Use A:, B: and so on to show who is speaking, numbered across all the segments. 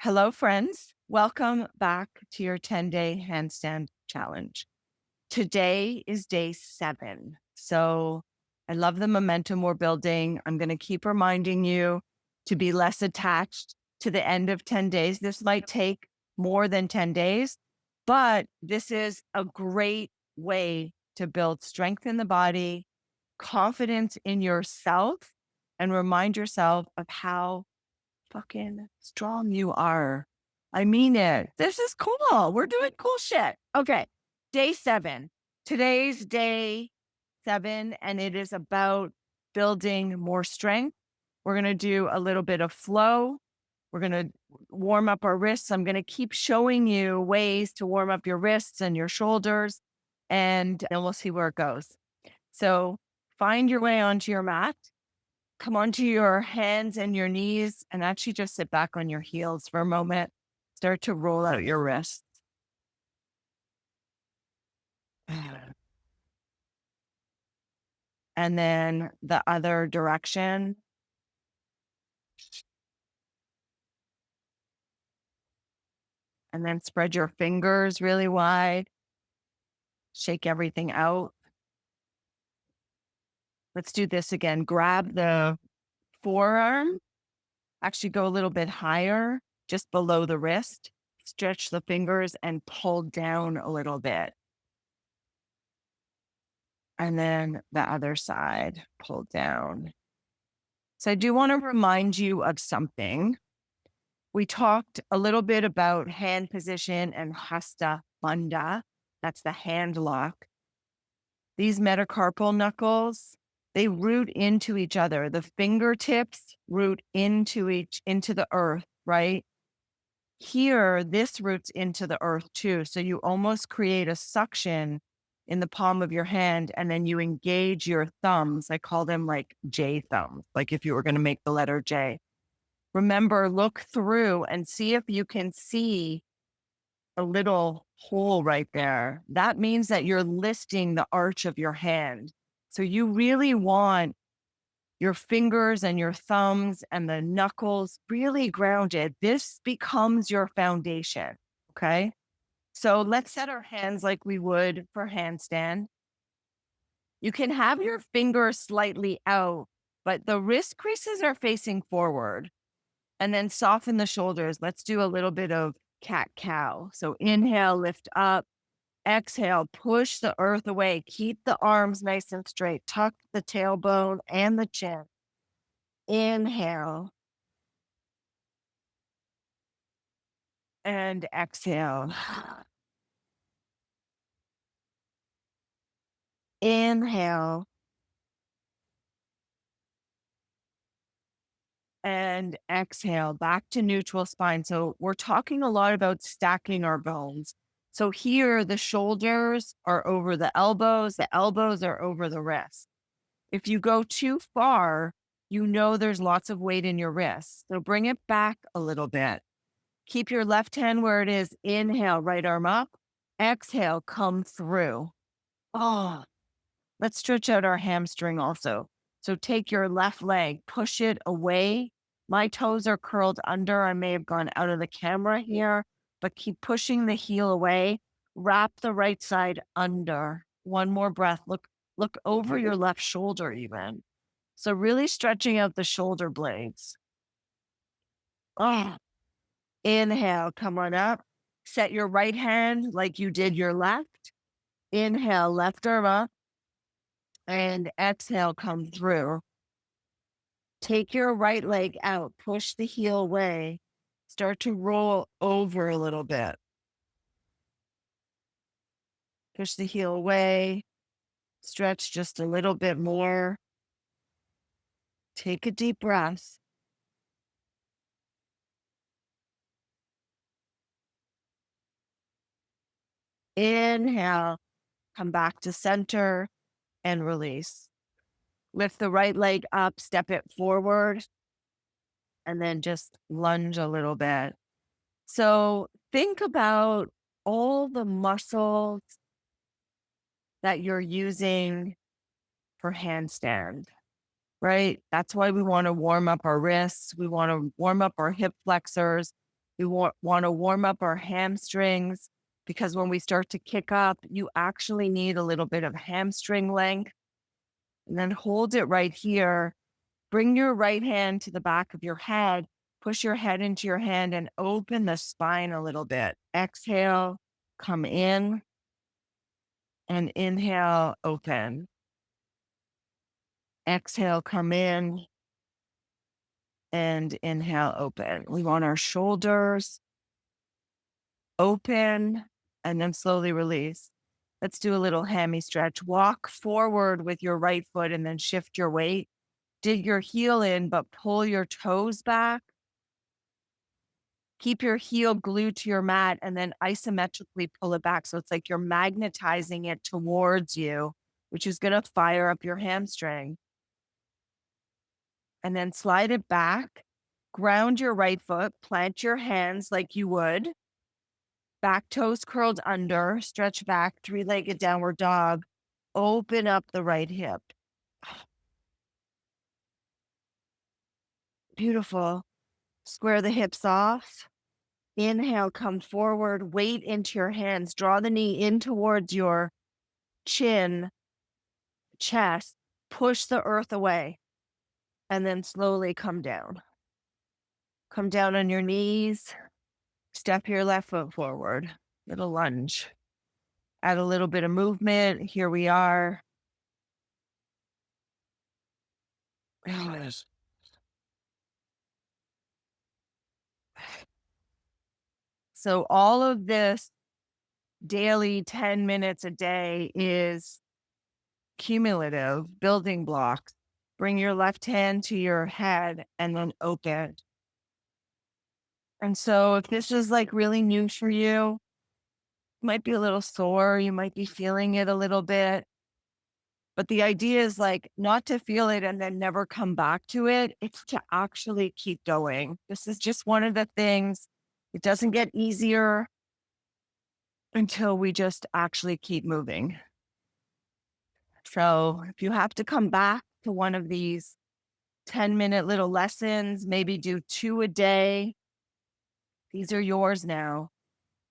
A: Hello, friends. Welcome back to your 10-day handstand challenge. Today is day 7. So I love the momentum we're building. I'm going to keep reminding you to be less attached to the end of 10 days. This might take more than 10 days, but this is a great way to build strength in the body, confidence in yourself, and remind yourself of how fucking strong you are. I mean it. This is cool. We're doing cool shit. Okay. Day 7. Today's day 7, and it is about building more strength. We're going to do a little bit of flow. We're going to warm up our wrists. I'm going to keep showing you ways to warm up your wrists and your shoulders, and then we'll see where it goes. So find your way onto your mat. Come onto your hands and your knees and actually just sit back on your heels for a moment. Start to roll out your wrists. And then the other direction. And then spread your fingers really wide. Shake everything out. Let's do this again. Grab the forearm. Actually, go a little bit higher, just below the wrist. Stretch the fingers and pull down a little bit. And then the other side, pull down. So I do want to remind you of something. We talked a little bit about hand position and hasta bandha. That's the hand lock. These metacarpal knuckles, they root into each other. The fingertips root into the earth, right? Here, this roots into the earth too. So you almost create a suction in the palm of your hand, and then you engage your thumbs. I call them like J thumbs, like if you were going to make the letter J. Remember, look through and see if you can see a little hole right there. That means that you're lifting the arch of your hand. So you really want your fingers and your thumbs and the knuckles really grounded. This becomes your foundation. Okay. So let's set our hands like we would for handstand. You can have your fingers slightly out, but the wrist creases are facing forward. And then soften the shoulders. Let's do a little bit of cat cow. So inhale, lift up. Exhale, push the earth away. Keep the arms nice and straight. Tuck the tailbone and the chin. Inhale and exhale. Inhale and exhale. Back to neutral spine. So we're talking a lot about stacking our bones. So here, the shoulders are over the elbows are over the wrists. If you go too far, you know there's lots of weight in your wrists. So bring it back a little bit. Keep your left hand where it is. Inhale, right arm up. Exhale, come through. Oh, let's stretch out our hamstring also. So take your left leg, push it away. My toes are curled under. I may have gone out of the camera here, but keep pushing the heel away. Wrap the right side under. One more breath. Look over your left shoulder even. So really stretching out the shoulder blades. Oh, inhale, come on up. Set your right hand like you did your left. Inhale, left arm up. And exhale, come through. Take your right leg out. Push the heel away. Start to roll over a little bit. Push the heel away. Stretch just a little bit more. Take a deep breath. Inhale, come back to center and release. Lift the right leg up, step it forward, and then just lunge a little bit. So think about all the muscles that you're using for handstand, right? That's why we want to warm up our wrists. We want to warm up our hip flexors. We want to warm up our hamstrings because when we start to kick up, you actually need a little bit of hamstring length. And then hold it right here. Bring your right hand to the back of your head. Push your head into your hand and open the spine a little bit. Exhale, come in, and inhale, open. Exhale, come in, and inhale, open. We want our shoulders open and then slowly release. Let's do a little hammy stretch. Walk forward with your right foot and then shift your weight. Dig your heel in, but pull your toes back. Keep your heel glued to your mat and then isometrically pull it back. So it's like you're magnetizing it towards you, which is going to fire up your hamstring. And then slide it back. Ground your right foot, plant your hands like you would. Back toes curled under, stretch back, three-legged downward dog. Open up the right hip. Beautiful. Square the hips off. Inhale, come forward, weight into your hands. Draw the knee in towards your chin, chest. Push the earth away. And then slowly come down. Come down on your knees. Step your left foot forward. Little lunge. Add a little bit of movement. Here we are. So all of this daily 10 minutes a day is cumulative building blocks. Bring your left hand to your head and then open. And so if this is like really new for you, it might be a little sore, you might be feeling it a little bit. But the idea is like not to feel it and then never come back to it. It's to actually keep going. This is just one of the things. It doesn't get easier until we just actually keep moving. So if you have to come back to one of these 10-minute little lessons, maybe do 2 a day. These are yours now.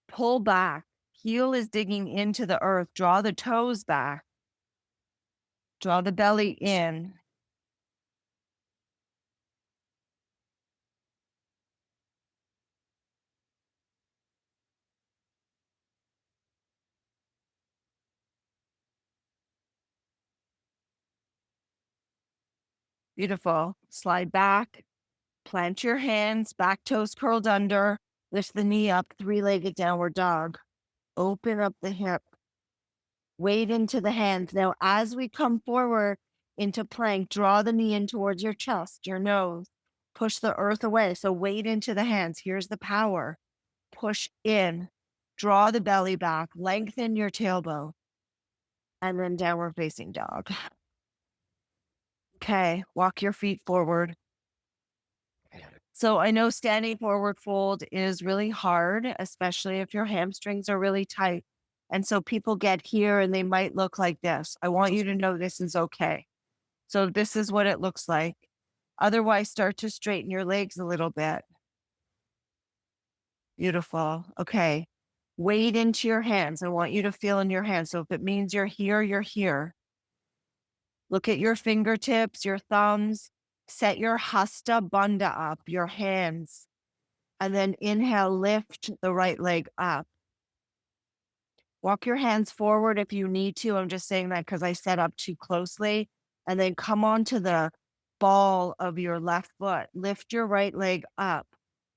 A: Pull back. Heel is digging into the earth. Draw the toes back. Draw the belly in. Beautiful. Slide back. Plant your hands, back toes curled under. Lift the knee up, three-legged downward dog. Open up the hip. Weight into the hands. Now, as we come forward into plank, draw the knee in towards your chest, your nose. Push the earth away. So weight into the hands. Here's the power. Push in. Draw the belly back. Lengthen your tailbone. And then downward facing dog. Okay. Walk your feet forward. So I know standing forward fold is really hard, especially if your hamstrings are really tight. And so people get here and they might look like this. I want you to know this is okay. So this is what it looks like. Otherwise, start to straighten your legs a little bit. Beautiful. Okay. Weight into your hands. I want you to feel in your hands. So if it means you're here, you're here. Look at your fingertips, your thumbs. Set your hasta bandha up, your hands. And then inhale, lift the right leg up. Walk your hands forward if you need to. I'm just saying that because I set up too closely. And then come onto the ball of your left foot. Lift your right leg up.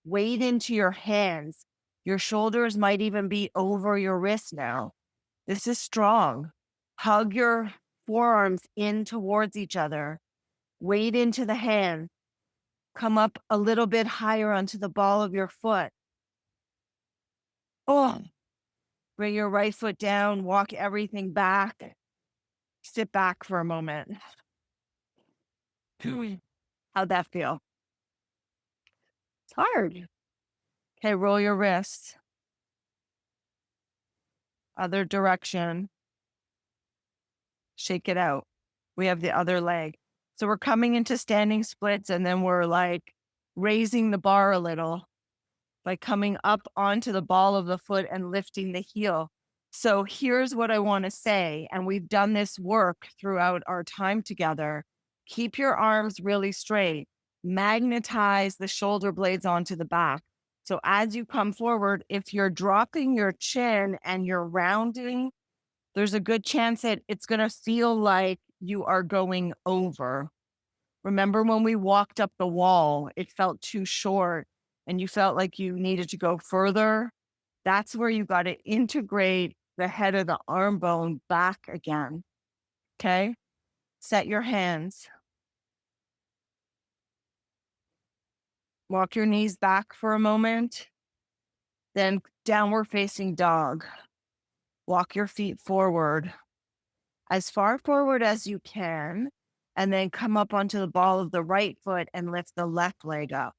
A: Weight into your hands. Your shoulders might even be over your wrist now. This is strong. Hug your forearms in towards each other. Weight into the hand. Come up a little bit higher onto the ball of your foot. Oh, bring your right foot down, walk everything back. Sit back for a moment. How'd that feel? It's hard. Okay, roll your wrists. Other direction. Shake it out. We have the other leg. So we're coming into standing splits and then we're like raising the bar a little. by coming up onto the ball of the foot and lifting the heel. So here's what I want to say, and we've done this work throughout our time together. Keep your arms really straight, magnetize the shoulder blades onto the back. So as you come forward, if you're dropping your chin and you're rounding, there's a good chance that it's going to feel like you are going over. Remember when we walked up the wall, it felt too short and you felt like you needed to go further? That's where you got to integrate the head of the arm bone back again. Okay. Set your hands, walk your knees back for a moment, then downward facing dog. Walk your feet forward, as far forward as you can, and then come up onto the ball of the right foot and lift the left leg up.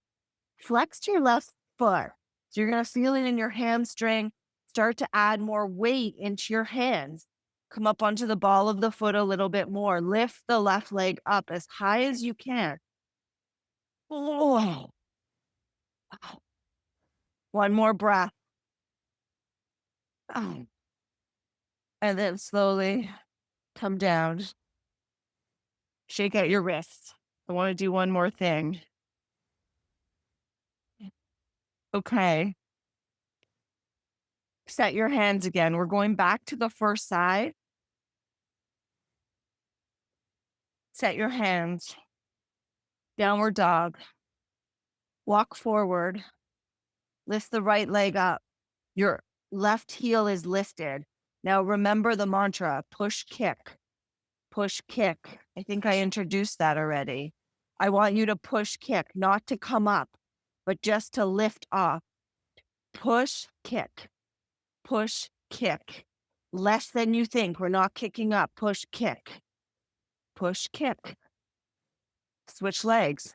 A: Flex your left foot. So you're going to feel it in your hamstring. Start to add more weight into your hands. Come up onto the ball of the foot a little bit more. Lift the left leg up as high as you can. Oh. One more breath. Oh. And then slowly come down. Shake out your wrists. I want to do one more thing. Okay. Set your hands again. We're going back to the first side. Set your hands. Downward dog. Walk forward. Lift the right leg up. Your left heel is lifted. Now remember the mantra, push, kick, push, kick. I think I introduced that already. I want you to push, kick, not to come up, but just to lift off. Push, kick, push, kick. Less than you think. We're not kicking up. Push, kick, push, kick. Switch legs.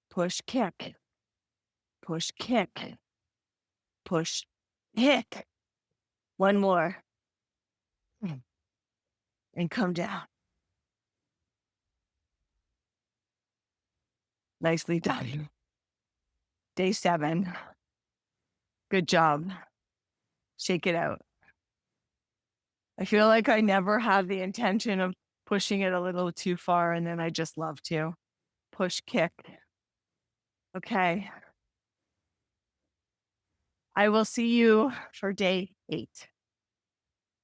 A: Push, kick, push, kick, push, kick. One more. And come down. Nicely done. Day 7. Good job. Shake it out. I feel like I never have the intention of pushing it a little too far, and then I just love to. Push, kick. Okay. I will see you for day 8.